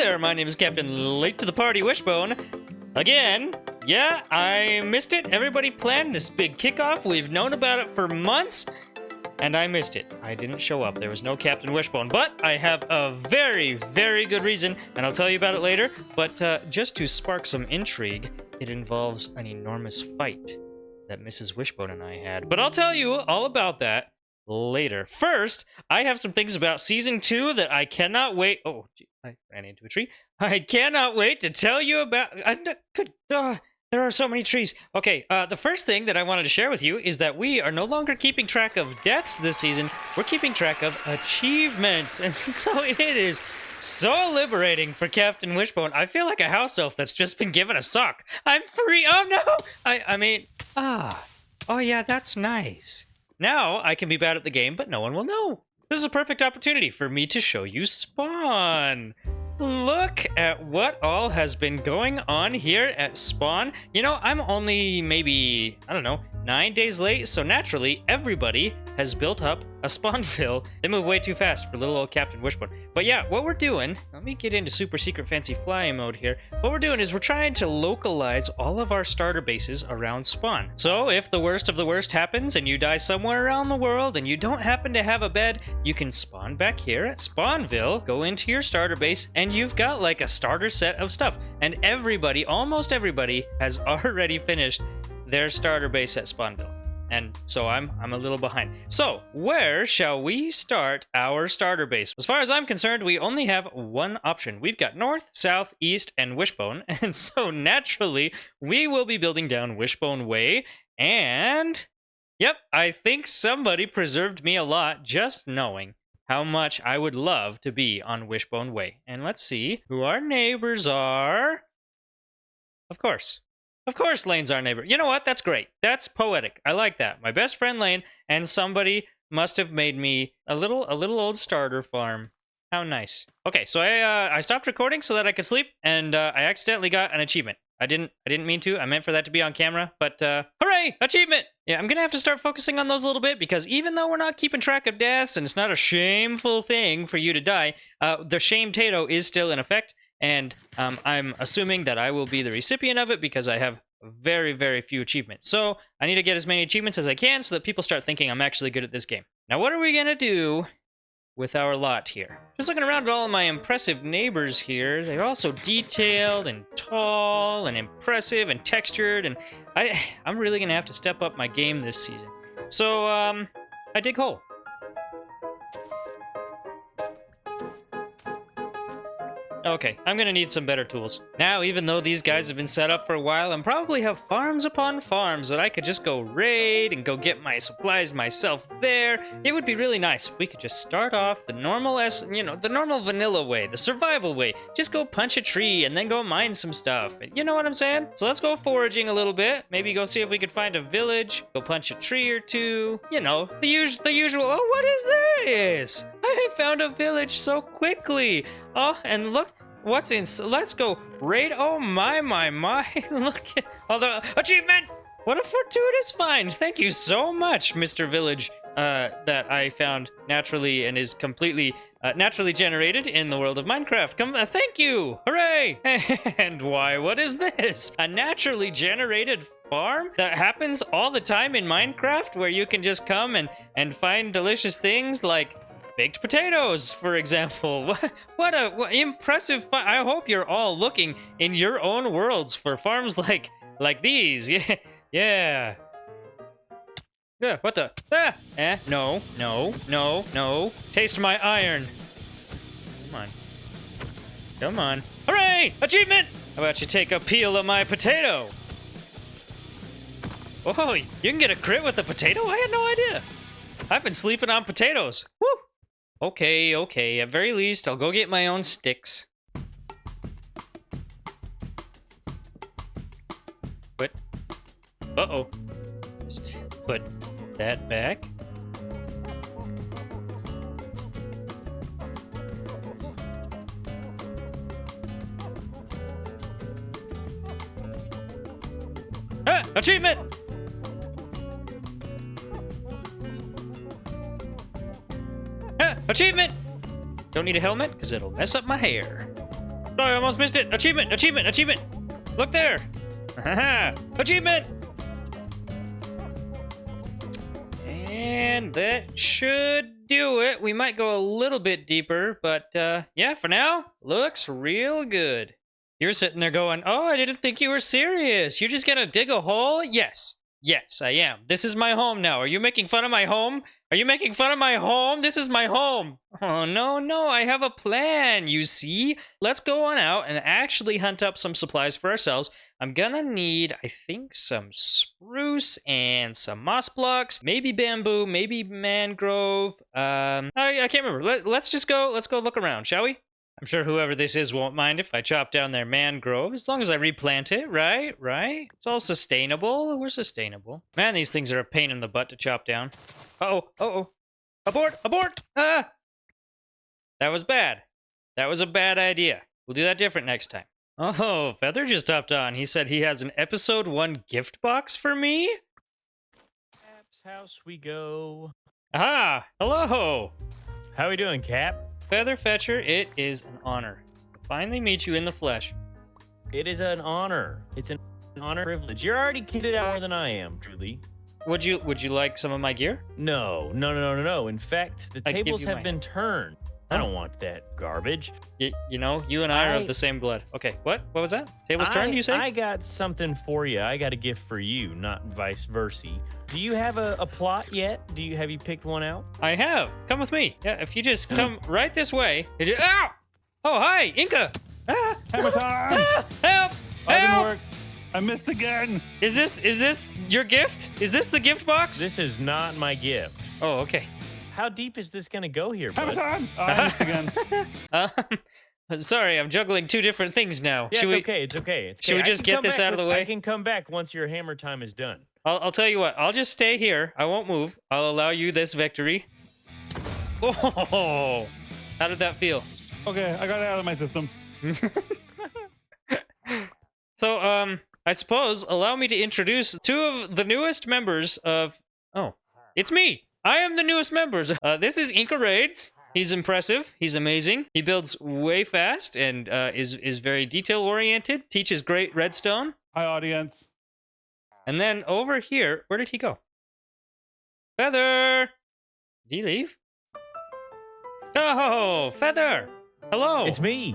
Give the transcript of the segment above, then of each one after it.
there, my name is Captain Late to the Party Wishbone. Again, yeah, I missed it. Everybody planned this big kickoff. We've known about it for months, and I missed it. I didn't show up. There was no Captain Wishbone, but I have a very, very good reason, and I'll tell you about it later. But just to spark some intrigue, it involves an enormous fight that Mrs. Wishbone and I had. But I'll tell you all about that later. First, I have some things about Season 2 that I cannot wait... Oh, gee, I ran into a tree. I cannot wait to tell you about... there are so many trees. Okay, the first thing that I wanted to share with you is that we are no longer keeping track of deaths this season. We're keeping track of achievements. And so it is so liberating for Captain Wishbone. I feel like a house elf that's just been given a sock. I'm free. Oh, no. I mean... Oh, yeah, that's nice. Now, I can be bad at the game, but no one will know. This is a perfect opportunity for me to show you Spawn. Look at what all has been going on here at Spawn. You know, I'm only maybe, I don't know, 9 days late, so naturally, everybody has built up a Spawnville. They move way too fast for little old Captain Wishbone. But yeah, what we're doing, let me get into super secret fancy fly mode here. What we're doing is we're trying to localize all of our starter bases around Spawn. So if the worst of the worst happens and you die somewhere around the world and you don't happen to have a bed, you can spawn back here at Spawnville, go into your starter base, and you've got like a starter set of stuff. And everybody, almost everybody, has already finished their starter base at Spawnville. And so I'm a little behind. So, where shall we start our starter base? As far as I'm concerned, we only have one option. We've got north, south, east, and Wishbone. And so, naturally, we will be building down Wishbone Way. And, yep, I think somebody preserved me a lot just knowing how much I would love to be on Wishbone Way. And let's see who our neighbors are. Of course, Lane's our neighbor. You know what? That's great. That's poetic. I like that. My best friend Lane, and somebody must have made me a little old starter farm. How nice. Okay, so I stopped recording so that I could sleep, and I accidentally got an achievement. I didn't mean to. I meant for that to be on camera, but hooray! Achievement! Yeah, I'm gonna have to start focusing on those a little bit, because even though we're not keeping track of deaths, and it's not a shameful thing for you to die, the shame-tato is still in effect. And I'm assuming that I will be the recipient of it because I have very, very few achievements. So I need to get as many achievements as I can so that people start thinking I'm actually good at this game. Now, what are we going to do with our lot here? Just looking around at all of my impressive neighbors here. They're all so detailed and tall and impressive and textured. And I'm really going to have to step up my game this season. So, I dig hole. Okay, I'm gonna need some better tools. Now, even though these guys have been set up for a while and probably have farms upon farms that I could just go raid and go get my supplies myself there, it would be really nice if we could just start off the normal, the normal vanilla way, the survival way. Just go punch a tree and then go mine some stuff. You know what I'm saying? So let's go foraging a little bit. Maybe go see if we could find a village, go punch a tree or two. You know, the usual, oh, what is this? I found a village so quickly. Oh, and look. What's in... Let's go raid. Oh, my. Look at all the... Achievement! What a fortuitous find. Thank you so much, Mr. Village, that I found naturally and is completely naturally generated in the world of Minecraft. Thank you! Hooray! And why? What is this? A naturally generated farm that happens all the time in Minecraft where you can just come and find delicious things like... baked potatoes, for example. What impressive I hope you're all looking in your own worlds for farms like these. Yeah. Yeah. Yeah, what the? No. Taste my iron. Come on. Hooray! Achievement! How about you take a peel of my potato? Oh, you can get a crit with a potato? I had no idea. I've been sleeping on potatoes. Woo! Okay. At very least, I'll go get my own sticks. What? Uh-oh. Just put that back. Ah! Achievement! Achievement! Don't need a helmet, because it'll mess up my hair. Oh, I almost missed it. Achievement, achievement, achievement. Look there. Achievement. And that should do it. We might go a little bit deeper, but yeah, for now, looks real good. You're sitting there going, oh, I didn't think you were serious. You're just gonna dig a hole? Yes. Yes, I am. This is my home now. Are you making fun of my home? Are you making fun of my home? This is my home. Oh, no, I have a plan, you see? Let's go on out and actually hunt up some supplies for ourselves. I'm gonna need, I think, some spruce and some moss blocks, maybe bamboo, maybe mangrove. I can't remember. Let's go look around, shall we? I'm sure whoever this is won't mind if I chop down their mangrove, as long as I replant it, right? Right? It's all sustainable. We're sustainable. Man, these things are a pain in the butt to chop down. Uh-oh. Abort! Abort! Ah! That was bad. That was a bad idea. We'll do that different next time. Oh, Feather just hopped on. He said he has an episode 1 gift box for me? Cap's house we go. Ah, hello! How we doing, Cap? Feather Fetcher, it is an honor to finally meet you in the flesh. It is an honor. It's an honor privilege. You're already kitted out more than I am, truly. Would you like some of my gear? No. In fact, the tables have been turned. I don't want that garbage. You know, you and I are of the same blood. Okay, what? What was that? Tables turned, you say? I got something for you. I got a gift for you, not vice versa. Do you have a plot yet? Have you picked one out? I have. Come with me. Yeah, if you just come right this way. Ow! Oh, hi, Inca! Hammer time! Help! That didn't Help! work. I missed again. Is this your gift? Is this the gift box? This is not my gift. Oh, okay. How deep is this gonna go here, Hammer bud? time! Oh, I missed again. Sorry, I'm juggling 2 different things now. Yeah, it's okay. Should we just get this out of the way? I can come back once your hammer time is done. I'll tell you what. I'll just stay here. I won't move. I'll allow you this victory. Oh, how did that feel? Okay, I got it out of my system. So, I suppose allow me to introduce 2 of the newest members of. Oh, it's me. I am the newest members. This is Inca Raids. He's impressive. He's amazing. He builds way fast and is very detail oriented. Teaches great redstone. Hi, audience. And then over here, where did he go? Feather! Did he leave? Oh, Feather! Hello! It's me.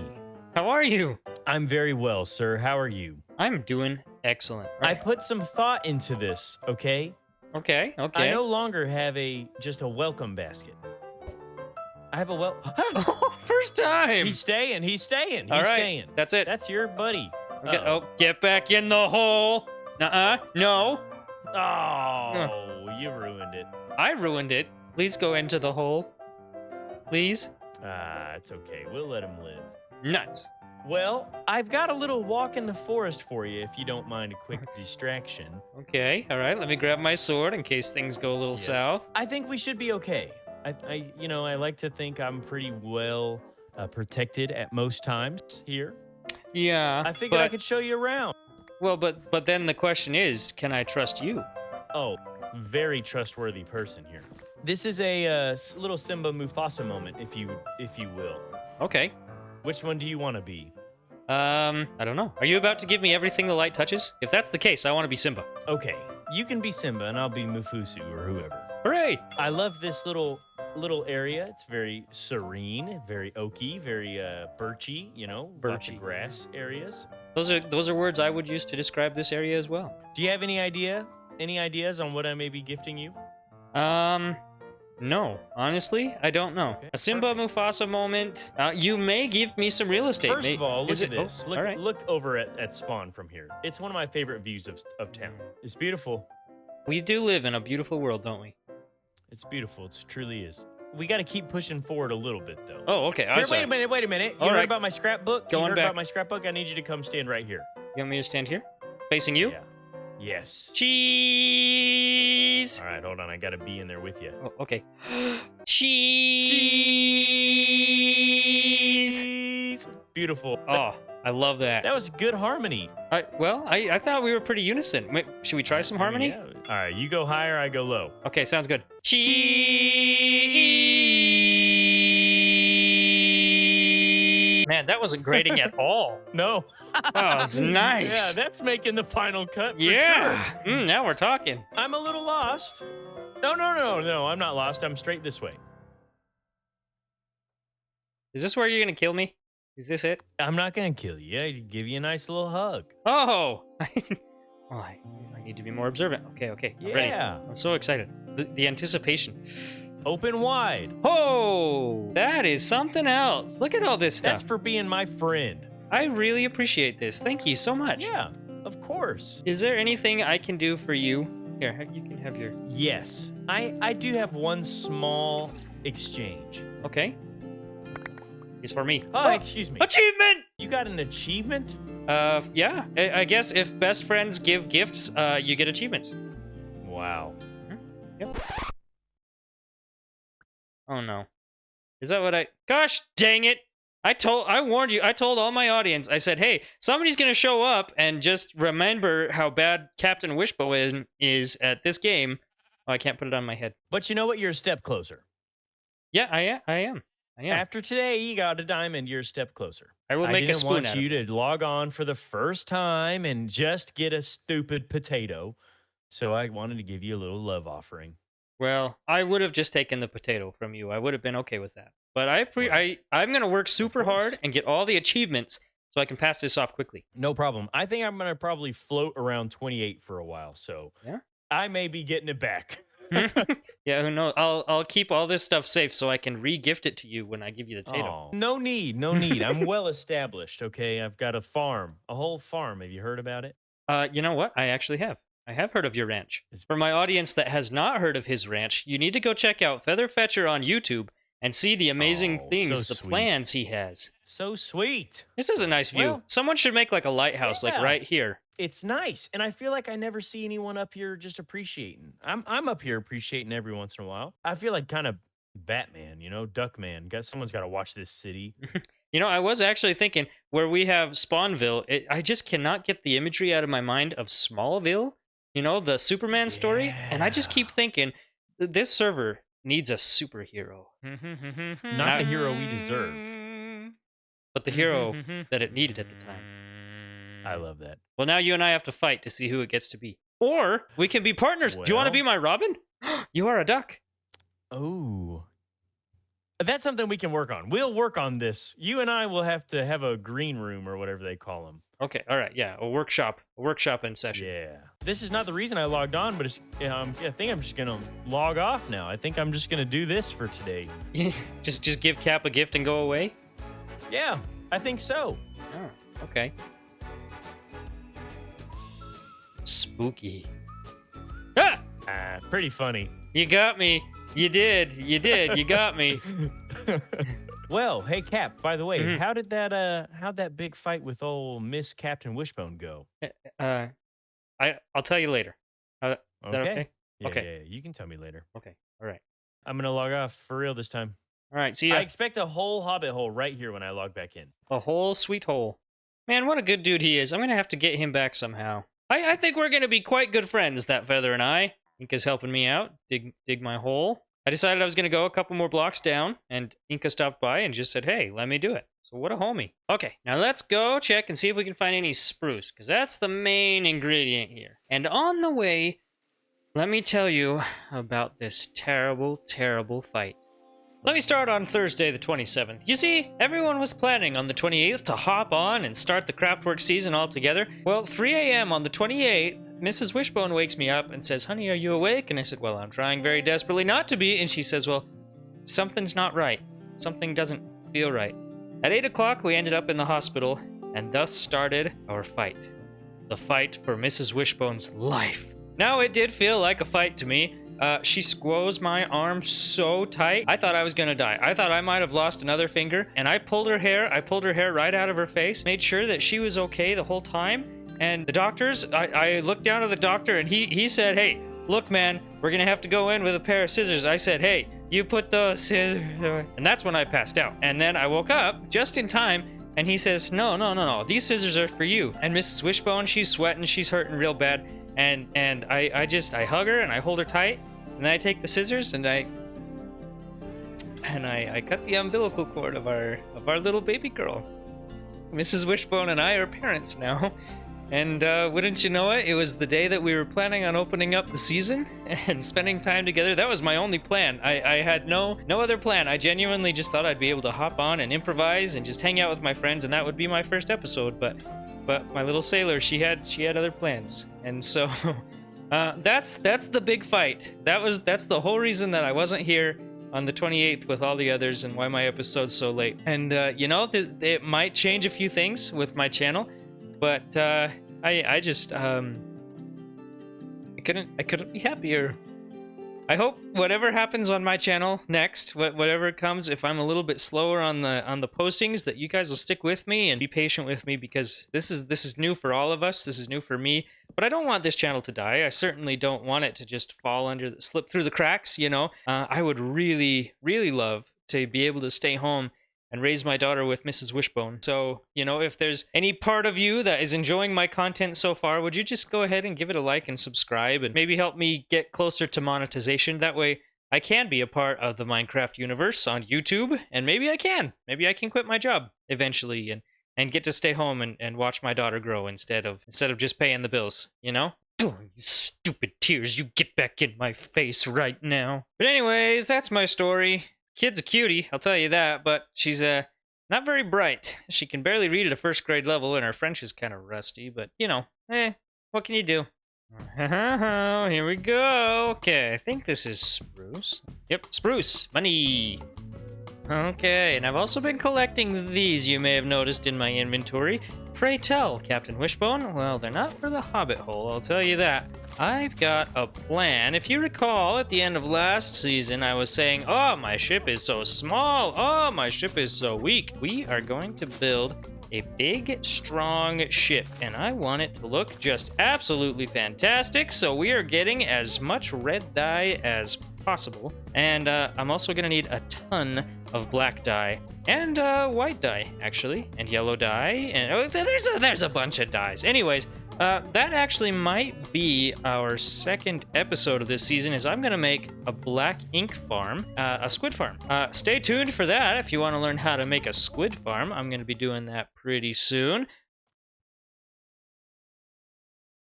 How are you? I'm very well, sir. How are you? I'm doing excellent. I put some thought into this, okay? Okay. I no longer have just a welcome basket. I have a First time! He's staying. He's staying. He's staying. That's it. That's your buddy. Okay. Oh, get back in the hole! No. Oh, you ruined it. I ruined it. Please go into the hole. Please. It's okay. We'll let him live. Nuts. Well, I've got a little walk in the forest for you, if you don't mind a quick distraction. Okay, all right. Let me grab my sword in case things go a little south. I think we should be okay. I like to think I'm pretty well protected at most times here. Yeah. I figured I could show you around. Well, but then the question is, can I trust you? Oh, very trustworthy person here. This is a little Simba Mufasa moment, if you will. Okay. Which one do you want to be? I don't know. Are you about to give me everything the light touches? If that's the case, I want to be Simba. Okay, you can be Simba and I'll be Mufusu or whoever. Hooray! I love this little area. It's very serene, very oaky, very birchy, lots of grass areas. Those are words I would use to describe this area as well. Do you have any ideas on what I may be gifting you? No. Honestly, I don't know. Okay, a Simba Mufasa moment. You may give me some real estate. First of all, look at this. Oh, all right. Look over at Spawn from here. It's one of my favorite views of town. It's beautiful. We do live in a beautiful world, don't we? It's beautiful. It truly is. We got to keep pushing forward a little bit, though. Oh, okay. Here, wait a minute. You heard about my scrapbook? About my scrapbook? I need you to come stand right here. You want me to stand here? Facing you? Yeah. Yes. Cheese! All right, hold on. I got to be in there with you. Oh, okay. Cheese! Beautiful. Oh, I love that. That was good harmony. I thought we were pretty unison. Wait, should we try some harmony? Yeah. All right, you go higher, I go low. Okay, sounds good. Cheese! Man, that wasn't grating at all. No. Oh, it's nice. Yeah, that's making the final cut. For Yeah. Sure. Now we're talking. I'm a little lost. No, I'm not lost. I'm straight this way. Is this where you're gonna kill me? Is this it? I'm not gonna kill you. I give you a nice little hug. Oh! Oh, I need to be more observant. Okay, I'm ready. Yeah. I'm so excited. The anticipation. Open wide. Oh! That is something else. Look at all this stuff. That's for being my friend. I really appreciate this. Thank you so much. Yeah, of course. Is there anything I can do for you? Here, you can have your... Yes. I do have one small exchange. Okay. It's for me. Oh, excuse me. Achievement! You got an achievement? Yeah. I guess if best friends give gifts, you get achievements. Wow. Yep. Oh no. Is that what I... Gosh dang it! I warned you. I told all my audience. I said, hey, somebody's gonna show up and just remember how bad Captain Wishbone is at this game. Oh, I can't put it on my head. But you know what? You're a step closer. Yeah, I am. After today, you got a diamond. You're a step closer. I will make a spoon I didn't out want of you it. to log on for the first time and just get a stupid potato. So I wanted to give you a little love offering. Well, I would have just taken the potato from you. I would have been okay with that. But I'm gonna work super hard and get all the achievements so I can pass this off quickly. No problem. I think I'm gonna probably float around 28 for a while. So yeah, I may be getting it back. Yeah, who knows? I'll keep all this stuff safe so I can re-gift it to you when I give you the potato. Oh, no need. I'm well established. Okay, I've got a farm, a whole farm. Have you heard about it? You know what? I actually have. I have heard of your ranch. For my audience that has not heard of his ranch, you need to go check out Featherfetcher on YouTube and see the amazing things, so the sweet. plans he has. So sweet. This is a nice view. Well, Someone should make like a lighthouse, like yeah. right here. It's nice, and I feel like I never see anyone up here just appreciating. I'm up here appreciating every once in a while. I feel like kind of Batman, Duckman. Someone's got to watch this city. You know, I was actually thinking where we have Spawnville, I just cannot get the imagery out of my mind of Smallville, the Superman story. And I just keep thinking, this server needs a superhero. Not the hero we deserve. But the hero that it needed at the time. I love that. Well, now you and I have to fight to see who it gets to be. Or we can be partners. Do you want to be my Robin? You are a duck. Oh. That's something we can work on. We'll work on this. You and I will have to have a green room or whatever they call them. Okay, all right, yeah, a workshop in session. Yeah. This is not the reason I logged on, but I think I'm just going to log off now. I think I'm just going to do this for today. just give Cap a gift and go away? Yeah, I think so. Oh, okay. Spooky. Ah! Pretty funny. You got me. You did. You got me. Well, hey Cap, by the way, how'd that big fight with old Miss Captain Wishbone go? I'll tell you later. Is that okay? Yeah, okay. Yeah, you can tell me later. Okay. All right. I'm gonna log off for real this time. All right. See ya. I expect a whole hobbit hole right here when I log back in. A whole sweet hole. Man, what a good dude he is. I'm gonna have to get him back somehow. I think we're gonna be quite good friends, that Feather and I. Inka's helping me out, dig my hole. I decided I was going to go a couple more blocks down, and Inka stopped by and just said, hey, let me do it. So what a homie. Okay, now let's go check and see if we can find any spruce, because that's the main ingredient here. And on the way, let me tell you about this terrible, terrible fight. Let me start on Thursday the 27th. You see, everyone was planning on the 28th to hop on and start the CraftWorks season all together. Well, 3 a.m. on the 28th, Mrs. Wishbone wakes me up and says, honey, are you awake? And I said, well, I'm trying very desperately not to be. And she says, well, something's not right. Something doesn't feel right. At 8 o'clock, we ended up in the hospital, and thus started our fight. The fight for Mrs. Wishbone's life. Now, it did feel like a fight to me. She squoze my arm so tight, I thought I was gonna die. I thought I might have lost another finger, and I pulled her hair right out of her face, made sure that she was okay the whole time. And the doctors, I looked down at the doctor, and he said, hey, look, man, we're gonna have to go in with a pair of scissors. I said, hey, you put those scissors away. And that's when I passed out. And then I woke up just in time, and he says, no, these scissors are for you. And Mrs. Wishbone, she's sweating, she's hurting real bad. And I hug her, and I hold her tight. And then I take the scissors and I cut the umbilical cord of our little baby girl. Mrs. Wishbone and I are parents now. And wouldn't you know it, it was the day that we were planning on opening up the season and spending time together. That was my only plan. I had no other plan. I genuinely just thought I'd be able to hop on and improvise and just hang out with my friends, and that would be my first episode. But my little sailor, she had other plans, and so that's the big fight. That's the whole reason that I wasn't here on the 28th with all the others, and why my episode's so late. And you know, it might change a few things with my channel, but I just I couldn't be happier. I hope whatever happens on my channel next, whatever comes, if I'm a little bit slower on the postings, that you guys will stick with me and be patient with me, because this is new for all of us. This is new for me, but I don't want this channel to die. I certainly don't want it to just slip through the cracks. You know, I would really love to be able to stay home and raise my daughter with Mrs. Wishbone. So, you know, if there's any part of you that is enjoying my content so far, would you just go ahead and give it a like and subscribe, and maybe help me get closer to monetization? That way I can be a part of the Minecraft universe on YouTube, and maybe I can quit my job eventually and get to stay home and watch my daughter grow instead of just paying the bills, you know? Oh, you stupid tears, you get back in my face right now. But anyways, that's my story. Kid's a cutie, I'll tell you that, but she's not very bright. She can barely read at a first grade level, and her French is kind of rusty, but you know, what can you do? Here we go. Okay, I think this is spruce. Yep, spruce. Money. Okay, and I've also been collecting these, you may have noticed in my inventory. Pray tell, Captain Wishbone. Well, they're not for the hobbit hole, I'll tell you that. I've got a plan. If you recall, at the end of last season, I was saying, oh, my ship is so small. Oh, my ship is so weak. We are going to build a big, strong ship, and I want it to look just absolutely fantastic, so we are getting as much red dye as possible. And I'm also going to need a ton of black dye. And white dye, actually. And yellow dye. And there's a bunch of dyes. Anyways, that actually might be our second episode of this season, is I'm going to make a black ink farm, a squid farm. Stay tuned for that if you want to learn how to make a squid farm. I'm going to be doing that pretty soon.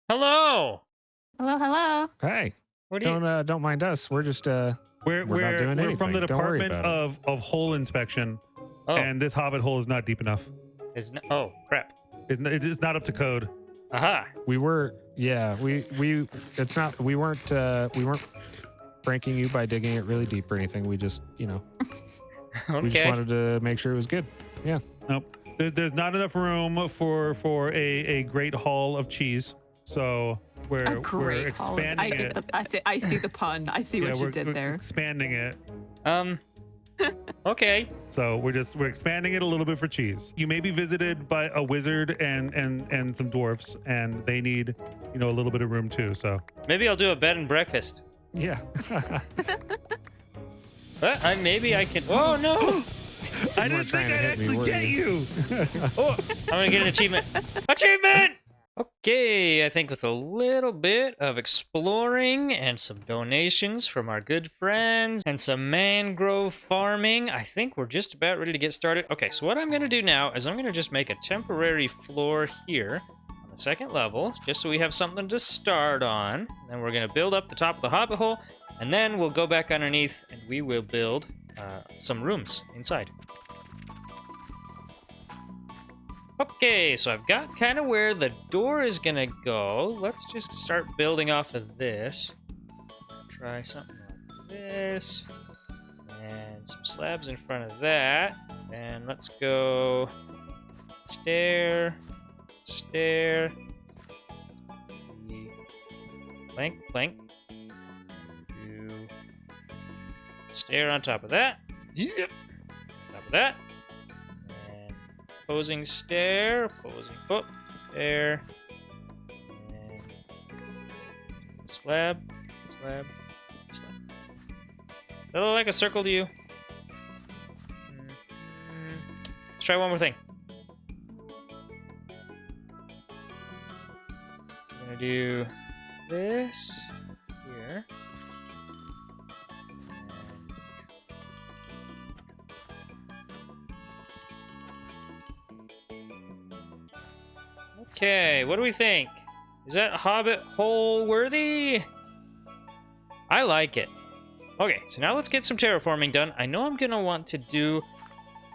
Hello! Hello. Hey, What do you... don't mind us. We're just We're not doing from the anything. Don't worry Department about of Hole Inspection, Oh, and this hobbit hole is not deep enough. oh, crap. It's not up to code. Aha! we were we weren't pranking you by digging it really deep or anything. We just we just Okay. wanted to make sure it was good. Yeah. Nope. There's not enough room for a great haul of cheese. So we're expanding it. I see the pun. I see what you did we're there. expanding it. Okay. So we're expanding it a little bit for cheese. You may be visited by a wizard and some dwarfs, and they need a little bit of room too. So Maybe I'll do a bed and breakfast. Yeah. But maybe I can... Oh, no! I didn't think I'd actually get you. Oh, I'm gonna get an achievement. Achievement! Okay, I think with a little bit of exploring and some donations from our good friends and some mangrove farming, I think we're just about ready to get started. Okay, so what I'm gonna do now is I'm gonna just make a temporary floor here on the second level, just so we have something to start on. Then we're gonna build up the top of the hobbit hole, and then we'll go back underneath and we will build some rooms inside. Okay, so I've got kind of where the door is gonna go. Let's just start building off of this. Try something like this. And some slabs in front of that. And let's go stair, stair, plank, plank. Do stair on top of that. Yep. Top of that. Opposing stair, opposing stair, and slab, slab, slab. Does that look like a circle to you? Let's try one more thing. I'm gonna do this here. Okay, what do we think? Is that Hobbit hole worthy? I like it. Okay, so now let's get some terraforming done. I know I'm gonna want to do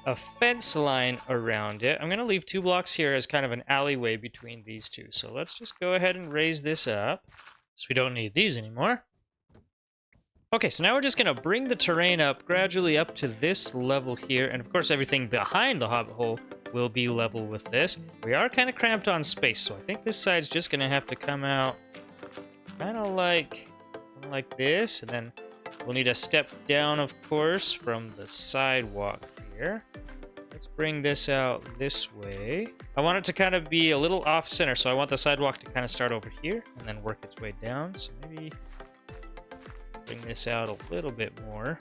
a fence line around it. I'm gonna leave 2 blocks here as kind of an alleyway between these two. So let's just go ahead and raise this up, so we don't need these anymore. Okay, so now we're just gonna bring the terrain up gradually up to this level here, and of course everything behind the Hobbit hole will be level with this. We are kind of cramped on space, so I think this side's just gonna have to come out kind of like this, and then we'll need a step down, of course, from the sidewalk here. Let's bring this out this way. I want it to kind of be a little off center, so I want the sidewalk to kind of start over here and then work its way down. So maybe bring this out a little bit more.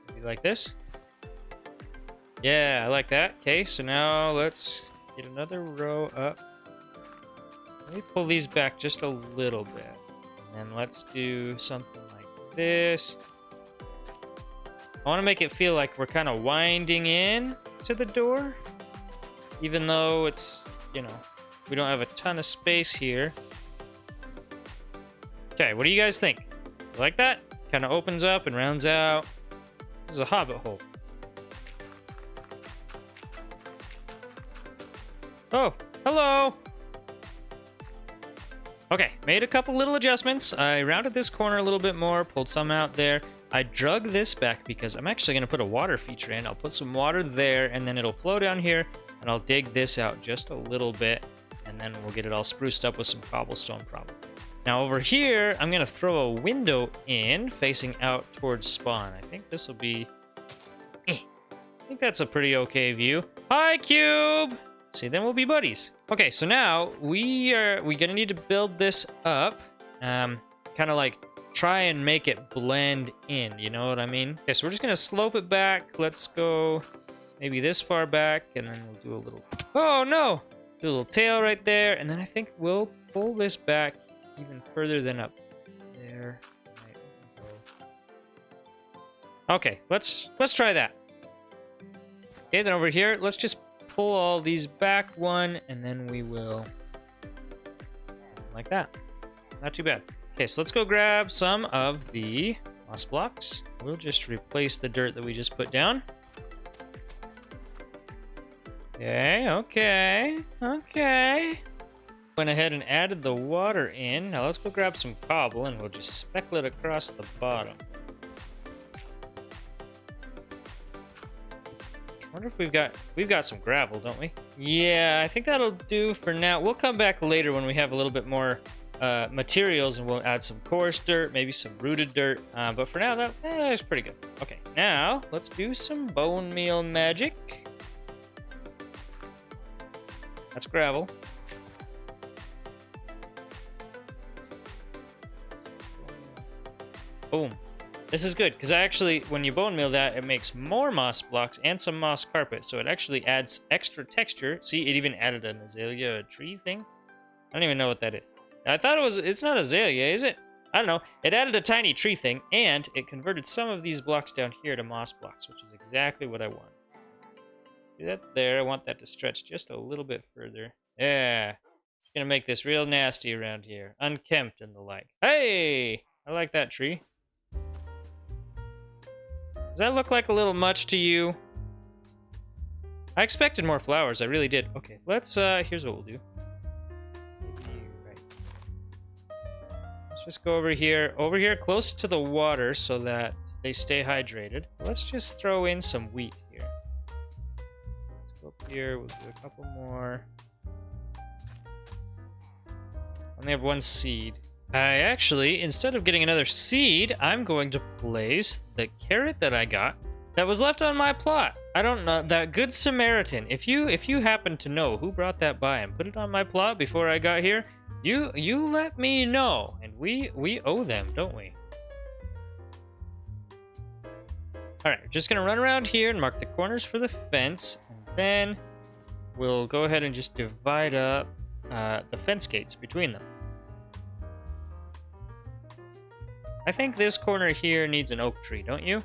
Maybe like this. Yeah, I like that. Okay, so now let's get another row up. Let me pull these back just a little bit. And let's do something like this. I want to make it feel like we're kind of winding in to the door. Even though it's, you know, we don't have a ton of space here. Okay, what do you guys think? You like that? Kind of opens up and rounds out. This is a Hobbit hole. Oh, hello! Okay, made a couple little adjustments. I rounded this corner a little bit more, pulled some out there. I drug this back because I'm actually going to put a water feature in. I'll put some water there, and then it'll flow down here, and I'll dig this out just a little bit, and then we'll get it all spruced up with some cobblestone probably. Now over here, I'm going to throw a window in facing out towards spawn. I think this will be... I think that's a pretty okay view. Hi, Cube! See, then we'll be buddies. Okay, so now we're gonna need to build this up, kind of like try and make it blend in, you know what I mean? Okay, so we're just gonna slope it back. Let's go maybe this far back, and then we'll do a little, oh no, do a little tail right there, and then I think we'll pull this back even further than up there. Okay, let's try that. Okay, then over here, let's just pull all these back one, and then we will like that. Not too bad. Okay, so let's go grab some of the moss blocks. We'll just replace the dirt that we just put down. Okay. Went ahead and added the water in. Now let's go grab some cobble, and we'll just speckle it across the bottom. I wonder if we've got some gravel, don't we? Yeah, I think that'll do for now. We'll come back later when we have a little bit more materials, and we'll add some coarse dirt, maybe some rooted dirt. But for now, that's pretty good. Okay, now let's do some bone meal magic. That's gravel. Boom. This is good, because actually, when you bone meal that, it makes more moss blocks and some moss carpet, so it actually adds extra texture. See, it even added an azalea tree thing. I don't even know what that is. I thought it's not azalea, is it? I don't know. It added a tiny tree thing, and it converted some of these blocks down here to moss blocks, which is exactly what I want. See that there? I want that to stretch just a little bit further. Yeah. Just gonna make this real nasty around here. Unkempt and the like. Hey! I like that tree. Does that look like a little much to you? I expected more flowers, I really did. Okay, let's, here's what we'll do. Right. Let's just go over here close to the water so that they stay hydrated. Let's just throw in some wheat here. Let's go up here, we'll do a couple more. Only have one seed. I actually, instead of getting another seed, I'm going to place the carrot that I got that was left on my plot. I don't know, that good Samaritan. If you happen to know who brought that by and put it on my plot before I got here, you let me know, and we owe them, don't we? All right, just gonna run around here and mark the corners for the fence, and then we'll go ahead and just divide up the fence gates between them. I think this corner here needs an oak tree, don't you?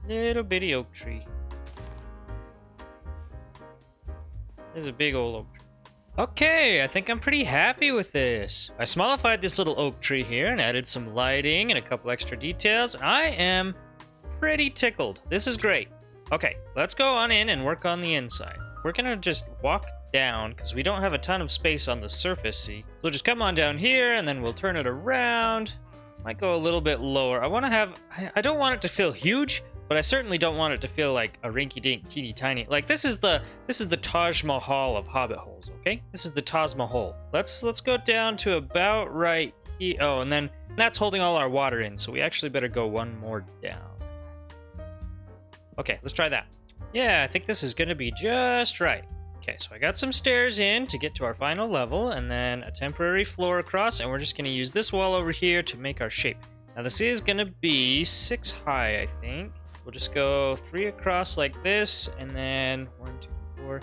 Little bitty oak tree. There's a big old oak tree. Okay, I think I'm pretty happy with this. I smallified this little oak tree here and added some lighting and a couple extra details. I am pretty tickled. This is great. Okay, let's go on in and work on the inside. We're gonna just walk down because we don't have a ton of space on the surface, see? We'll just come on down here and then we'll turn it around. Might go a little bit lower. I don't want it to feel huge, but I certainly don't want it to feel like a rinky-dink, teeny-tiny. Like this is the Taj Mahal of hobbit holes, okay? This is the Taj Mahal. Let's go down to about right here. Oh, and then that's holding all our water in, so we actually better go one more down. Okay, let's try that. Yeah, I think this is gonna be just right. Okay, so I got some stairs in to get to our final level, and then a temporary floor across, and we're just gonna use this wall over here to make our shape. Now this is gonna be 6 high, I think. We'll just go 3 across like this, and then 1, 2, 4,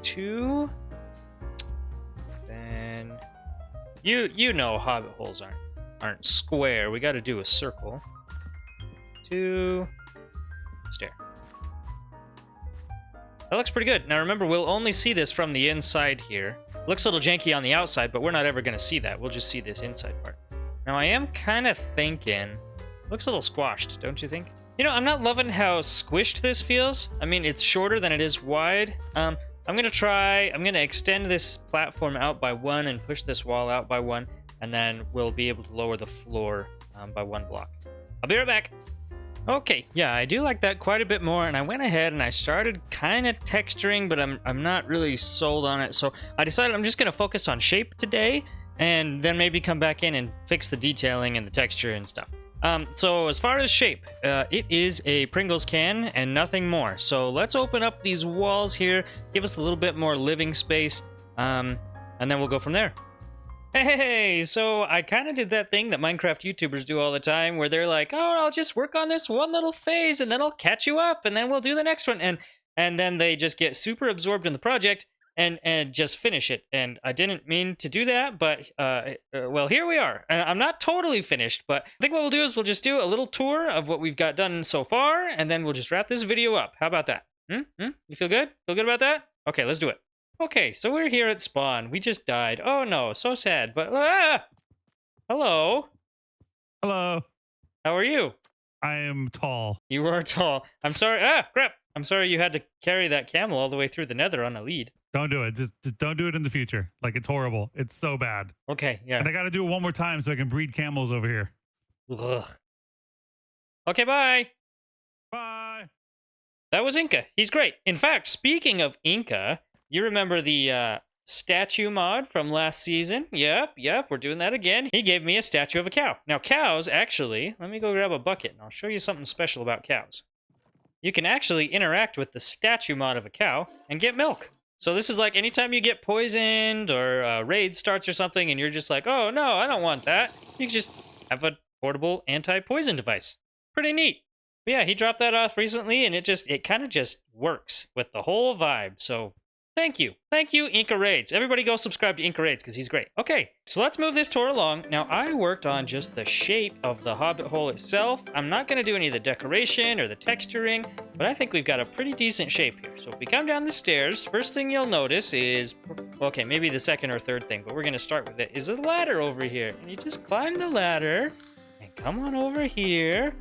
2. Then you know hobbit holes aren't square. We got to do a circle. 2 stair. That looks pretty good. Now remember, we'll only see this from the inside here. Looks a little janky on the outside, but we're not ever going to see that. We'll just see this inside part. Now I am kind of thinking, looks a little squashed, don't you think? You know, I'm not loving how squished this feels. I mean, it's shorter than it is wide. I'm gonna extend this platform out by 1 and push this wall out by 1, and then we'll be able to lower the floor by 1 block. I'll be right back. Okay, yeah, I do like that quite a bit more, and I went ahead and I started kind of texturing, but I'm not really sold on it, so I decided I'm just gonna focus on shape today, and then maybe come back in and fix the detailing and the texture and stuff. So as far as shape, it is a Pringles can and nothing more. So let's open up these walls here, give us a little bit more living space, and then we'll go from there. Hey, so I kind of did that thing that Minecraft YouTubers do all the time where they're like, oh, I'll just work on this one little phase and then I'll catch you up and then we'll do the next one. And then they just get super absorbed in the project and just finish it. And I didn't mean to do that, but well, here we are. And I'm not totally finished, but I think what we'll do is we'll just do a little tour of what we've got done so far, and then we'll just wrap this video up. How about that? You feel good? Feel good about that? Okay, let's do it. Okay, so we're here at Spawn. We just died. Oh no, so sad, but hello. Hello. How are you? I am tall. You are tall. I'm sorry. Crap. I'm sorry you had to carry that camel all the way through the nether on a lead. Don't do it. Just don't do it in the future. Like, it's horrible. It's so bad. Okay, yeah. And I got to do it one more time so I can breed camels over here. Ugh. Okay, bye. Bye. That was Inca. He's great. In fact, speaking of Inca, you remember the statue mod from last season? Yep, we're doing that again. He gave me a statue of a cow. Now, cows, actually, let me go grab a bucket, and I'll show you something special about cows. You can actually interact with the statue mod of a cow and get milk. So this is like anytime you get poisoned or a raid starts or something and you're just like, oh no, I don't want that. You can just have a portable anti-poison device. Pretty neat. But yeah, he dropped that off recently and it kind of just works with the whole vibe. So thank you, Inca Raids. Everybody go subscribe to Inca Raids because he's great. Okay, so let's move this tour along. Now, I worked on just the shape of the hobbit hole itself. I'm not going to do any of the decoration or the texturing, but I think we've got a pretty decent shape here. So if we come down the stairs, first thing you'll notice is, okay, maybe the second or third thing, but we're going to start with it, is a ladder over here. And you just climb the ladder and come on over here.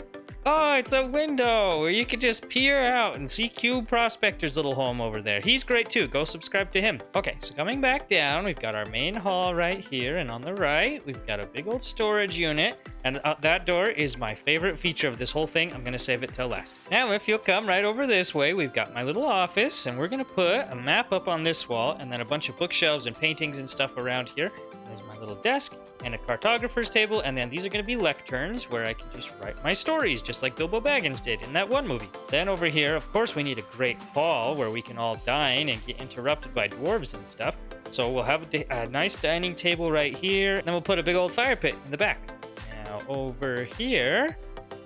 Oh, it's a window where you can just peer out and see Cube Prospector's little home over there. He's great too. Go subscribe to him. Okay, so coming back down, we've got our main hall right here, and on the right, we've got a big old storage unit, and that door is my favorite feature of this whole thing. I'm gonna save it till last. Now, if you'll come right over this way, we've got my little office, and we're gonna put a map up on this wall, and then a bunch of bookshelves and paintings and stuff around here. There's my little desk and a cartographer's table, and then these are going to be lecterns where I can just write my stories, just like Bilbo Baggins did in that one movie. Then over here, of course, we need a great hall where we can all dine and get interrupted by dwarves and stuff. So we'll have a nice dining table right here, and then we'll put a big old fire pit in the back. Now over here,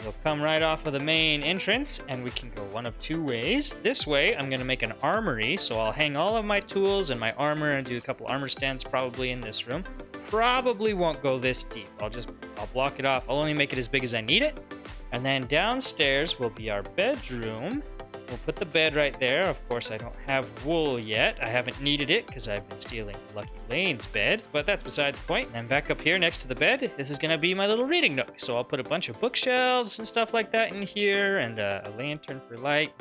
we'll come right off of the main entrance, and we can go one of two ways. This way, I'm going to make an armory, so I'll hang all of my tools and my armor and do a couple armor stands probably in this room. Probably won't go this deep. I'll block it off. I'll only make it as big as I need it. And then downstairs will be our bedroom. We'll put the bed right there. Of course, I don't have wool yet. I haven't needed it because I've been stealing Lucky Lane's bed, but that's beside the point. And back up here next to the bed, this is going to be my little reading nook. So I'll put a bunch of bookshelves and stuff like that in here, and a lantern for light.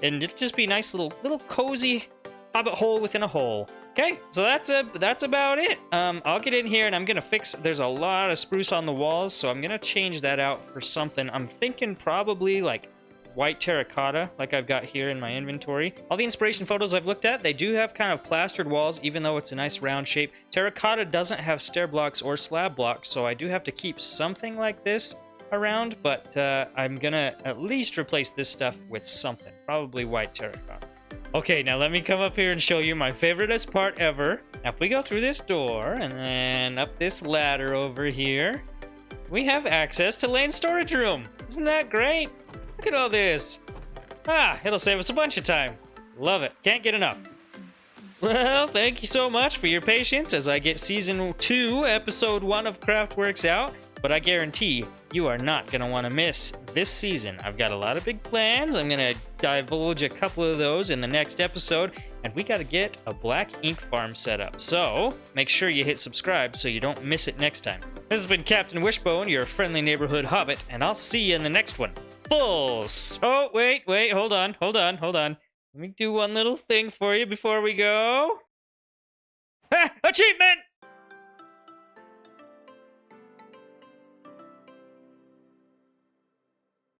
And it'll just be a nice little cozy hobbit hole within a hole. Okay, so that's about it. I'll get in here and I'm gonna fix. There's a lot of spruce on the walls, so I'm gonna change that out for something. I'm thinking probably like white terracotta, like I've got here in my inventory. All the inspiration photos I've looked at, they do have kind of plastered walls, even though it's a nice round shape. Terracotta doesn't have stair blocks or slab blocks, so I do have to keep something like this around, but I'm gonna at least replace this stuff with something, probably white terracotta. Okay, now let me come up here and show you my favoriteest part ever. Now if we go through this door and then up this ladder over here, we have access to Lane's storage room. Isn't that great? Look at all this. It'll save us a bunch of time. Love it. Can't get enough. Well, thank you so much for your patience as I get Season 2, Episode 1 of CraftWorks out. But I guarantee you are not going to want to miss this season. I've got a lot of big plans. I'm going to divulge a couple of those in the next episode. And we got to get a black ink farm set up. So make sure you hit subscribe so you don't miss it next time. This has been Captain Wishbone, your friendly neighborhood hobbit. And I'll see you in the next one. Oh, wait, hold on. Let me do one little thing for you before we go. Achievement!